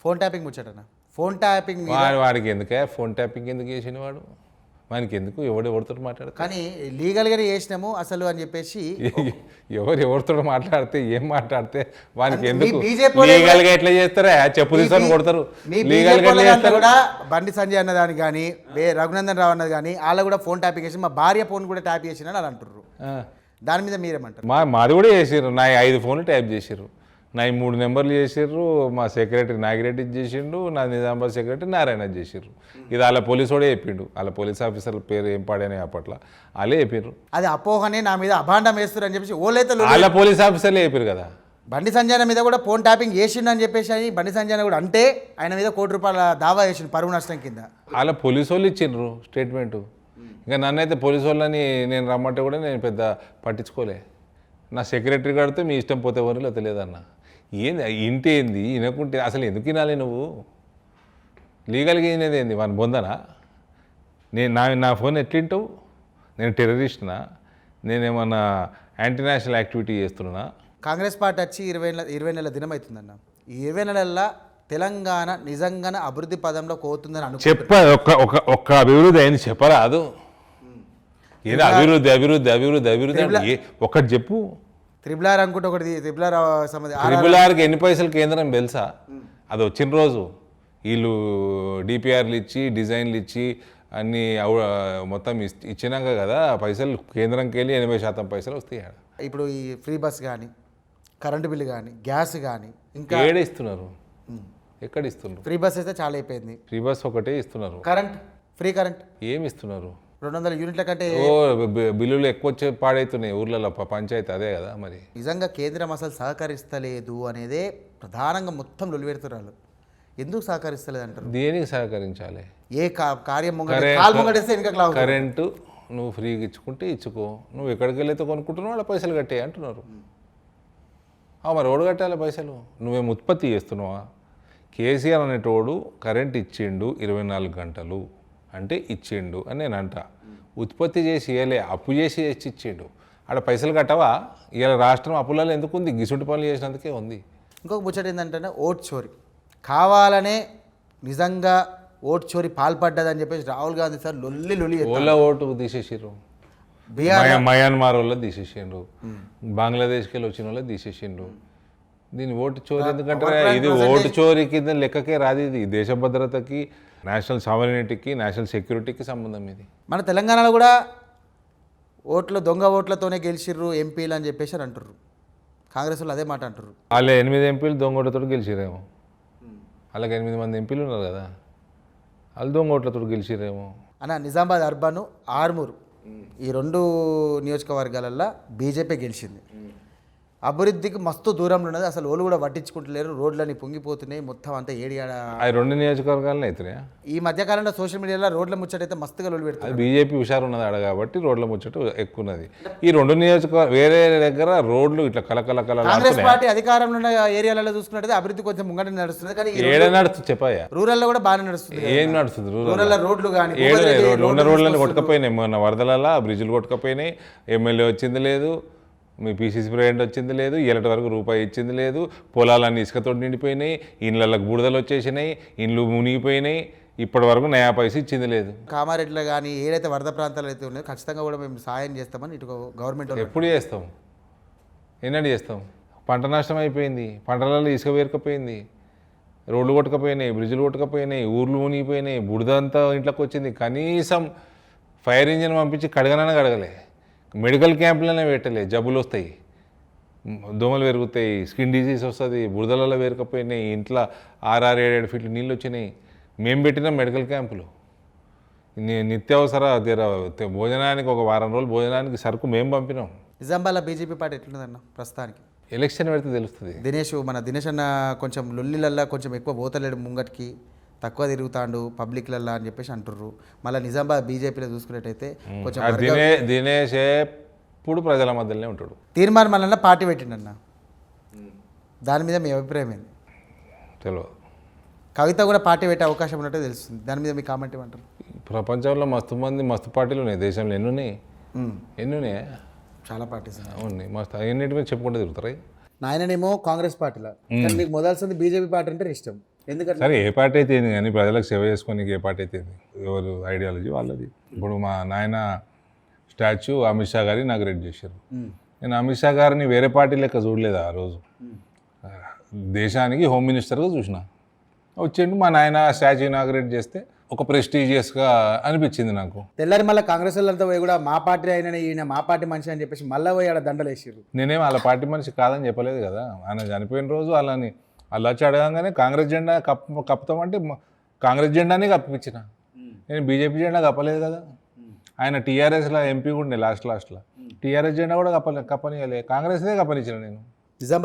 Phone tapping ముచ్చటనా? Phone tapping మీద వాడికి ఎందుకే ఫోన్ ట్యాపింగ్ ఎందుకు చేసిన వాడు? వానికి ఎందుకు ఎవరితో మాట్లాడతాడు? కానీ లీగల్గానే చేసినాము అసలు అని చెప్పేసి ఎవరితో మాట్లాడితే ఏం మాట్లాడితే వానికి మీ ఎందుకు BJP వాళ్ళే లీగల్ గా ఎట్లా చేస్తారా? చెప్పు తీసుకొని కొడతారు. మీ లీగల్ గా BJP ఎట్లా చేస్తారు? కూడా బండి సంజయ్ అన్నదానికి కానీ రఘునందన్ రావు అన్నది కానీ వాళ్ళ కూడా ఫోన్ ట్యాపింగ్ చేసి మా భార్య ఫోన్ కూడా ట్యాప్ చేసిన అని అంటుర్రు. ఆ. దాని మీద మీరేమంటారు? మాది కూడా చేసిర్రు. నా 5 ఫోన్లు ట్యాప్ చేసిర్రు. నా 3 నెంబర్లు చేసిర్రు. మా సెక్రటరీ నాగిరెడ్డి చేసిండు. నా నిజామాబాద్ సెక్రటరీ నారాయణ చేసిర్రు. ఇది వాళ్ళ పోలీసు వాడే చెప్పిండు. వాళ్ళ పోలీస్ ఆఫీసర్ల పేరు ఏం పాడని అప్పట్లో వాళ్ళే చెప్పిర్రు. అది అపోహనే నా మీద అభాండం వేస్తారు అని చెప్పేసి ఓలైతే వాళ్ళ పోలీస్ ఆఫీసర్లే చెప్పారు కదా. బండి సంజయ్ మీద కూడా ఫోన్ ట్యాపింగ్ చేసిండు అని చెప్పేసి అని బండి సంజయ్ కూడా అంటే ఆయన మీద ₹1 దావా చేసిండు పరువు నష్టం కింద. వాళ్ళ పోలీసు వాళ్ళు ఇచ్చిండ్రు స్టేట్మెంటు. ఇంకా నన్నైతే పోలీసు వాళ్ళని నేను రమ్మంటే కూడా నేను పెద్ద పట్టించుకోలే. నా సెక్రటరీ కడితే మీ ఇష్టం పోతే ఎవరు తెలియదన్న. ఏంది ఇంటి ఏంది వినకుంటే అసలు ఎందుకు వినాలి నువ్వు? లీగల్గా వినేది ఏంది? వాని బొందనా? నా ఫోన్ ఎట్లింటావు? నేను టెర్రరిస్ట్నా? నేనేమన్నా యాంటీ నేషనల్ యాక్టివిటీ చేస్తున్నా? కాంగ్రెస్ పార్టీ వచ్చి 20 నెలల దినం అవుతుందన్న. ఈ 20 నెలల్లో తెలంగాణ నిజంగానే అభివృద్ధి పదంలో పోతుందని చెప్ప ఒక్క అభివృద్ధి అయింది చెప్పరాదు. ఏదో అభివృద్ధి అభివృద్ధి అభివృద్ధి అభివృద్ధి అంటే ఒక్కటి చెప్పు. త్రిబులార్ అనుకుంటే ఒకటి త్రిబులార్ త్రిబులార్కి ఎన్ని పైసలు కేంద్రం తెలుసా? అది వచ్చిన రోజు వీళ్ళు డిపిఆర్లు ఇచ్చి డిజైన్లు ఇచ్చి అన్నీ మొత్తం ఇచ్చినాక కదా పైసలు కేంద్రంకి వెళ్ళి 80% పైసలు వస్తాయి. ఇప్పుడు ఈ ఫ్రీ బస్ కానీ కరెంటు బిల్లు కానీ గ్యాస్ కానీ ఇంకా ఏడే ఇస్తున్నారు? ఎక్కడ ఇస్తున్నారు? ఫ్రీ బస్ అయితే చాలా అయిపోయింది. ఫ్రీ బస్ ఒకటే ఇస్తున్నారు. కరెంట్ ఫ్రీ కరెంట్ ఏమి ఇస్తున్నారు? 200 యూనిట్ల కంటే బిల్లులు ఎక్కువ వచ్చి పాడైతున్నాయి ఊర్లలో. పంచాయతీ అదే కదా మరి. నిజంగా కేంద్రం అసలు సహకరిస్తలేదు అనేదే ప్రధానంగా మొత్తం లొలిపెడుతున్నారు. ఎందుకు సహకరిస్తలేదు అంటారు? దేనికి సహకరించాలి? ఏ కార్యం ముంగటేస్తే వెనక కరెంటు నువ్వు ఫ్రీగా ఇచ్చుకుంటే ఇచ్చుకో. నువ్వు ఎక్కడికి వెళ్ళైతే కొనుక్కుంటున్నావు వాళ్ళ పైసలు కట్టే అంటున్నారు. మరి ఓడు కట్టాలి పైసలు. నువ్వేం ఉత్పత్తి చేస్తున్నావా? కేసీఆర్ అనేటోడు కరెంట్ ఇచ్చిండు 24 గంటలు అంటే ఇచ్చిండు అని నేను అంట. ఉత్పత్తి చేసి ఇవ్వలే, అప్పు చేసి ఇచ్చిండు. ఆడ పైసలు కట్టవా? ఇలా రాష్ట్రం అప్పులలో ఎందుకు ఉంది? గిసుంటి పనులు చేసినందుకే ఉంది. ఇంకొక ముచ్చట ఏంటంటే ఓట్ చోరీ కావాలనే నిజంగా ఓట్ చోరీ పాల్పడ్డదని చెప్పేసి రాహుల్ గాంధీ సార్ లొల్లి ఓలా ఓటు తీసేసారు. మయన్మార్ వాళ్ళు తీసేసిండ్రు. బంగ్లాదేశ్కి వెళ్ళి వచ్చిన వాళ్ళు తీసేసిండ్రు. దీని ఓటు చోరీ ఎందుకంటే ఇది ఓటు చోరీ కింద లెక్కకే రాదు. ఇది దేశ భద్రతకి, నేషనల్ సావరినిటీకి, నేషనల్ సెక్యూరిటీకి సంబంధం. ఇది మన తెలంగాణలో కూడా దొంగ ఓట్లతోనే గెలిచిర్రు ఎంపీలు అని చెప్పేసి అని అంటారు. కాంగ్రెస్ వాళ్ళు అదే మాట అంటారు. వాళ్ళు 8 ఎంపీలు దొంగ ఓట్లతో గెలిచిరేమో. వాళ్ళకి 8 మంది ఎంపీలు ఉన్నారు కదా, వాళ్ళు దొంగ ఓట్లతో గెలిచిరేమో. అన్న నిజామాబాద్ అర్బన్, ఆర్మూరు ఈ 2 నియోజకవర్గాలల్లో బీజేపీ గెలిచింది. అభివృద్ధికి మస్తు దూరంలో ఉన్నది. అసలు వాళ్ళు కూడా పట్టించుకుంటలేరు. రోడ్లని పొంగిపోతున్నాయి. మొత్తం అంతా ఏడియాడ 2 నియోజకవర్గాలను అవుతున్నాయా? ఈ మధ్యకాలంలో సోషల్ మీడియాలో రోడ్ల ముచ్చటైతే మస్తుగా లొల్లి పెడుతుంది. బీజేపీ హుషారు ఉన్నది ఆడ కాబట్టి రోడ్ల ముచ్చట ఎక్కువ ఉన్నది. ఈ 2 నియోజకవర్గం వేరే దగ్గర రోడ్లు ఇట్లా కలకల కాంగ్రెస్ పార్టీ అధికారంలో ఉన్న ఏరియాలలో చూసుకున్నట్టయితే అభివృద్ధి కొంచెం ముంగట నడుస్తుంది. కానీ ఏడ నడుస్తుంది చెప్పాయా? రూరల్లో కూడా బాగానే నడుస్తుంది. ఏం నడుస్తుంది రూరల్లో? రోడ్లు కానీ ఉన్న రోడ్లను కొట్టుకపోయినాయి. మొన్న వరదలలో బ్రిడ్జ్లు కొట్టుకపోయినాయి. ఎమ్మెల్యే వచ్చింది లేదు, మీ పీసీసీ ప్రెసిడెంట్ వచ్చింది లేదు, ఇలాంటి వరకు రూపాయి ఇచ్చింది లేదు. పొలాలన్నీ ఇసుకతో నిండిపోయినాయి. ఇండ్లకు బూడిదలు వచ్చేసినాయి, ఇండ్లు మునిగిపోయినాయి. ఇప్పటి వరకు నయా పైసా ఇచ్చింది లేదు. కామారెడ్డిలో కానీ ఏదైతే వరద ప్రాంతాలు అయితే ఉన్నాయో ఖచ్చితంగా కూడా మేము సాయం చేస్తామని ఇటు గవర్నమెంట్ ఎప్పుడు చేస్తాం? ఎన్నడూ చేస్తాం? పంట నష్టం అయిపోయింది, పంటలలో ఇసుక వేరకపోయింది, రోడ్లు కొట్టుకపోయినాయి, బ్రిడ్జ్లు కొట్టుకపోయినాయి, ఊర్లు మునిగిపోయినాయి, బుడిదంతా ఇంట్లోకి వచ్చింది. కనీసం ఫైర్ ఇంజిన్ పంపించి కడగనైనా కడగలే. మెడికల్ క్యాంపులనే పెట్టలే. జబ్బులు వస్తాయి, దోమలు పెరుగుతాయి, స్కిన్ డిజీజ్ వస్తుంది, బురదలలో వేరకపోయినాయి, ఇంట్లో 6-7 ఫీట్లు నీళ్ళు వచ్చినాయి. మేము పెట్టిన మెడికల్ క్యాంపులు నిత్యావసర భోజనానికి ఒక వారం రోజులు భోజనానికి సరుకు మేము పంపినాం. నిజామాబాద్లో బీజేపీ పార్టీ ఎట్లుందన్న ప్రస్తుతానికి? ఎలక్షన్ పెడితే తెలుస్తుంది. దినేష్ అన్న కొంచెం లొల్లిలల్లా కొంచెం ఎక్కువ పోతలేడు, ముంగటికి తక్కువ తిరుగుతాడు పబ్లిక్లల్లా అని చెప్పేసి అంటుర్రు. మళ్ళీ నిజామాబాద్ బీజేపీలో చూసుకున్నట్టయితే కొంచెం దినేష్ ఎప్పుడు ప్రజల మధ్యలోనే ఉంటాడు. తీర్మానం మళ్ళీ పార్టీ పెట్టిండన్న, దాని మీద మీ అభిప్రాయం ఏంది? తెలియదు. కవిత కూడా పార్టీ పెట్టే అవకాశం ఉన్నట్టు తెలుస్తుంది. దాని మీద మీ కామెంట్ ఏమంటారు? ప్రపంచంలో మస్తు పార్టీలు ఉన్నాయి. దేశంలో ఎన్ని ఉన్నాయి? చాలా పార్టీస్ ఉన్నాయి. మస్తు ఎన్నింటి మీద చెప్పుకుంటూ తిరుగుతారు. నాయననేమో కాంగ్రెస్ పార్టీలో, మీకు మొదలసింది బీజేపీ పార్టీ అంటే ఇష్టం. ఎందుకంటే సరే ఏ పార్టీ అయితే ఏంది కానీ ప్రజలకు సేవ చేసుకోనికి ఏ పార్టీ అయితే ఏంది ఎవరు ఐడియాలజీ వాళ్ళది. ఇప్పుడు మా నాయన స్టాచ్యూ అమిత్ షా గారిని ఇనాగ్రేట్ చేశారు. నేను అమిత్ షా గారిని వేరే పార్టీ లెక్క చూడలేదు ఆ రోజు, దేశానికి హోమ్ మినిస్టర్గా చూసిన. వచ్చిండు మా నాయన స్టాచ్యూ ఇనాగ్రేట్ చేస్తే ఒక ప్రెస్టీజియస్గా అనిపించింది నాకు. తెల్లారి మళ్ళీ కాంగ్రెస్ వాళ్ళంతా పోయి కూడా మా పార్టీ అయినా ఈయన మా పార్టీ మనిషి అని చెప్పేసి మళ్ళీ పోయి ఆడ దండలు వేసారు. నేనేం వాళ్ళ పార్టీ మనిషి కాదని చెప్పలేదు కదా. ఆయన చనిపోయిన రోజు వాళ్ళని వాళ్ళు వచ్చి అడగంగానే కాంగ్రెస్ జెండా కప్పుతామంటే కాంగ్రెస్ జెండానే కప్పించిన. నేను బీజేపీ జెండా కప్పలేదు కదా. ఆయన టీఆర్ఎస్లో ఎంపీ ఉండే లాస్ట్లో టీఆర్ఎస్ జెండా కూడా కప్పనియలే, కాంగ్రెస్దే కప్పనిచ్చిన నేను. నిజామాబాద్